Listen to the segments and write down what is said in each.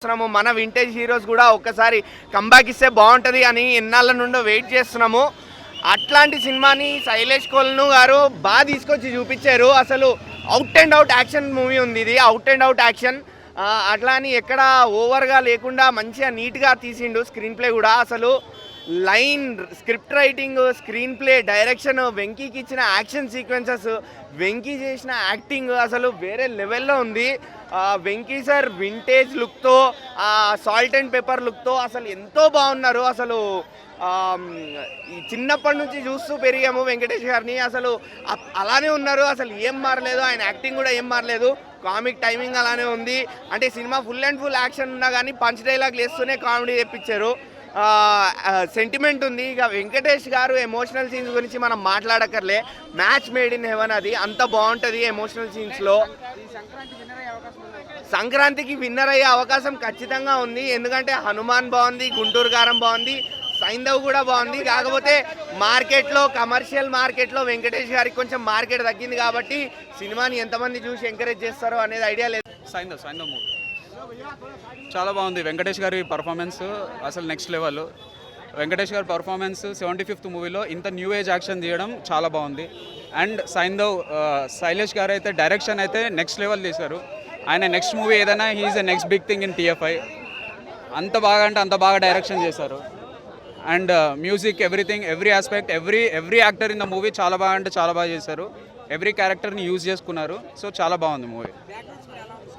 మన vintage heroes కూడా ఒక్కసారి కంబ్యాక్ ఇస్తే బాగుంటుంది అని ఎన్నాళ్ళ నుండో వెయిట్ చేస్తున్నాము. అట్లాంటి సినిమాని శైలేష్ కోల్ను గారు బాగా తీసుకొచ్చి చూపించారు. అసలు out and out action movie ఉంది. ఇది అవుట్ అండ్ అవుట్ యాక్షన్. అట్లా అని ఎక్కడ ఓవర్గా లేకుండా మంచిగా నీట్గా తీసిండు. స్క్రీన్ ప్లే కూడా అసలు line, script writing, screen play, direction, వెంకీకి ఇచ్చిన యాక్షన్ సీక్వెన్సెస్, వెంకీ చేసిన యాక్టింగ్ అసలు వేరే లెవెల్లో ఉంది. వెంకీ సార్ వింటేజ్ లుక్తో, సాల్ట్ అండ్ పెప్పర్ లుక్తో అసలు ఎంతో బాగున్నారు. అసలు ఈ చిన్నప్పటి నుంచి చూస్తూ పెరిగాము వెంకటేష్ గారిని. అసలు అలానే ఉన్నారు. అసలు ఏం మారలేదు. ఆయన యాక్టింగ్ కూడా ఏం మారలేదు. కామిక్ టైమింగ్ అలానే ఉంది. అంటే cinema full and full action ఉన్నా కానీ పంచ్ డైలాగ్ వేస్తూనే కామెడీ తెప్పించారు. సెంటిమెంట్ ఉంది. ఇక వెంకటేష్ గారు ఎమోషనల్ సీన్స్ గురించి మనం మాట్లాడక్కర్లే. Match made in heaven. అది అంత బాగుంటుంది ఎమోషనల్ సీన్స్లో. సంక్రాంతికి విన్నర్ అయ్యే అవకాశం ఖచ్చితంగా ఉంది. ఎందుకంటే హనుమాన్ బాగుంది, గుంటూరు కారం బాగుంది, సైంధవ్ కూడా బాగుంది. కాకపోతే మార్కెట్లో, కమర్షియల్ మార్కెట్లో వెంకటేష్ గారికి కొంచెం మార్కెట్ తగ్గింది కాబట్టి సినిమాని ఎంతమంది చూసి ఎంకరేజ్ చేస్తారో అనేది ఐడియా లేదు. సైంధవ్ మూవీ చాలా బాగుంది. వెంకటేష్ గారి పర్ఫార్మెన్స్ అసలు నెక్స్ట్ లెవెల్. వెంకటేష్ గారి పర్ఫార్మెన్స్ 75th మూవీలో ఇంత న్యూ ఏజ్ యాక్షన్ తీయడం చాలా బాగుంది. అండ్ శైలేష్ గారు అయితే డైరెక్షన్ అయితే నెక్స్ట్ లెవెల్ తీశారు. ఆయన నెక్స్ట్ మూవీ ఏదైనా he's a next big thing in TFI. అంత బాగా అంటే అంత బాగా డైరెక్షన్ చేశారు. And music, everything, every aspect, every actor in the movie చాలా బాగా అంటే చాలా బాగా చేశారు. ఎవ్రీ క్యారెక్టర్ని యూజ్ చేసుకున్నారు. సో చాలా బాగుంది మూవీ.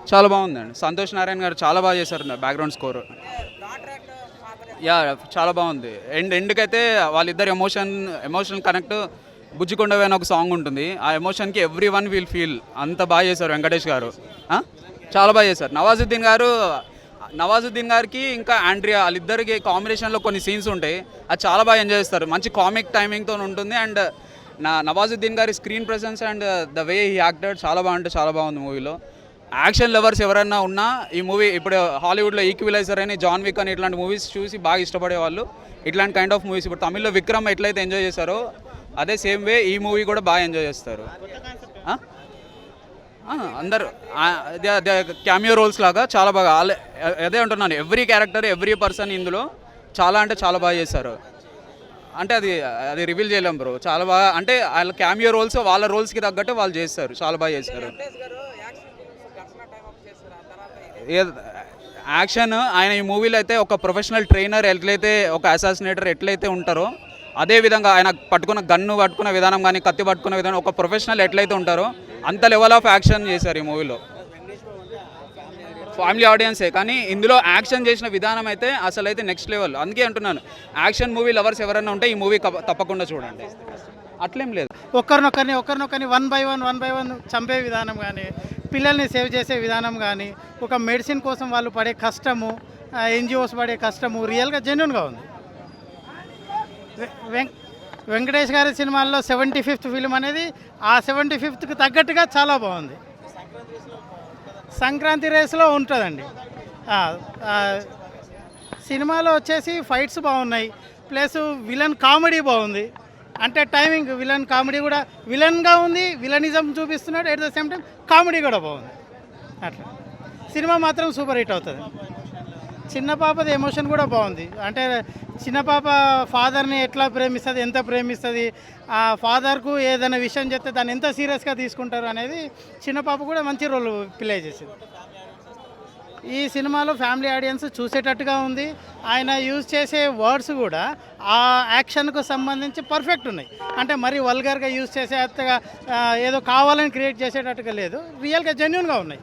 చాలా బాగుందండి. సంతోష్ నారాయణ గారు చాలా బాగా చేశారు బ్యాక్గ్రౌండ్ స్కోర్. యా, చాలా బాగుంది. ఎండ్కైతే వాళ్ళిద్దరు ఎమోషన్ కనెక్ట్. బుజ్జికొండవే అని ఒక సాంగ్ ఉంటుంది. ఆ ఎమోషన్కి ఎవ్రీ వన్ విల్ ఫీల్. అంత బాగా చేశారు వెంకటేష్ గారు. చాలా బాగా చేశారు. నవాజుద్దీన్ గారికి ఇంకా ఆండ్రియా వాళ్ళిద్దరికి కాంబినేషన్లో కొన్ని సీన్స్ ఉంటాయి. అది చాలా బాగా ఎంజాయ్ చేస్తారు. మంచి కామిక్ టైమింగ్తో ఉంటుంది. అండ్ నవాజుద్దీన్ గారి screen presence and the way he acted చాలా బాగుంటే చాలా బాగుంది మూవీలో. యాక్షన్ లవర్స్ ఎవరైనా ఉన్నా ఈ మూవీ, ఇప్పుడు హాలీవుడ్లో ఈక్విలైజర్ అని, జాన్ విక్ అని ఇట్లాంటి మూవీస్ చూసి బాగా ఇష్టపడే వాళ్ళు ఇట్లాంటి కైండ్ ఆఫ్ మూవీస్, ఇప్పుడు తమిళ్లో విక్రమ్ ఎట్లయితే ఎంజాయ్ చేశారో అదే సేమ్ వే ఈ మూవీ కూడా బాగా ఎంజాయ్ చేస్తారు. అందరు క్యామియో రోల్స్ లాగా చాలా బాగా, అదే అంటున్నాను, ఎవ్రీ క్యారెక్టర్, ఎవ్రీ పర్సన్ ఇందులో చాలా అంటే చాలా బాగా చేశారు. అంటే అది రివీల్ చేయలేం బ్రో. చాలా బాగా అంటే వాళ్ళ క్యామియో రోల్స్ వాళ్ళ రోల్స్కి తగ్గట్టు వాళ్ళు చేస్తారు. చాలా బాగా చేస్తారు. యాక్షన్ ఆయన ఈ మూవీలో అయితే ఒక ప్రొఫెషనల్ ట్రైనర్ ఎట్లయితే, ఒక అసాసినేటర్ ఎట్లయితే ఉంటారో అదే విధంగా ఆయన గన్ను పట్టుకున్న విధానం కానీ, కత్తి పట్టుకున్న విధానం, ఒక ప్రొఫెషనల్ ఎట్లయితే ఉంటారో అంత లెవెల్ ఆఫ్ యాక్షన్ చేశారు ఈ మూవీలో. ఫ్యామిలీ ఆడియన్సే కానీ ఇందులో యాక్షన్ చేసిన విధానం అయితే అసలు అయితే నెక్స్ట్ లెవెల్. అందుకే అంటున్నాను, యాక్షన్ మూవీ లవర్స్ ఎవరైనా ఉంటే ఈ మూవీ తప్పకుండా చూడండి. అట్లేం లేదు. ఒకరినొకరిని వన్ బై వన్ చంపే విధానం కానీ, పిల్లల్ని సేవ్ చేసే విధానం కానీ, ఒక మెడిసిన్ కోసం వాళ్ళు పడే కష్టము, NGOs పడే కష్టము రియల్గా జెన్యున్గా ఉంది. వెంకటేష్ గారి సినిమాల్లో 75th ఫిలిం అనేది ఆ 75th తగ్గట్టుగా చాలా బాగుంది. సంక్రాంతి రేస్లో ఉంటుందండి. సినిమాలో వచ్చేసి ఫైట్స్ బాగున్నాయి, ప్లస్ విలన్ కామెడీ బాగుంది. అంటే టైమింగ్, విలన్ కామెడీ కూడా విలన్గా ఉంది, విలనిజం చూపిస్తున్నాడు, at the same time comedy కూడా బాగుంది. అట్లా సినిమా మాత్రం సూపర్ హిట్ అవుతుంది. చిన్న పాపది ఎమోషన్ కూడా బాగుంది. అంటే చిన్న పాప ఫాదర్ని ఎట్లా ప్రేమిస్తుంది, ఎంత ప్రేమిస్తుంది, ఆ ఫాదర్కు ఏదైనా విషయం చెప్తే దాన్ని ఎంత సీరియస్గా తీసుకుంటారు అనేది చిన్న పాప కూడా మంచి రోల్ ప్లే చేసింది. ఈ సినిమాలో ఫ్యామిలీ ఆడియన్స్ చూసేటట్టుగా ఉంది. ఆయన యూజ్ చేసే వర్డ్స్ కూడా ఆ యాక్షన్కు సంబంధించి పర్ఫెక్ట్ ఉన్నాయి. అంటే మరీ వల్గర్గా యూజ్ చేసేట్టుగా ఏదో కావాలని క్రియేట్ చేసేటట్టుగా లేదు, రియల్గా జెన్యున్గా ఉన్నాయి.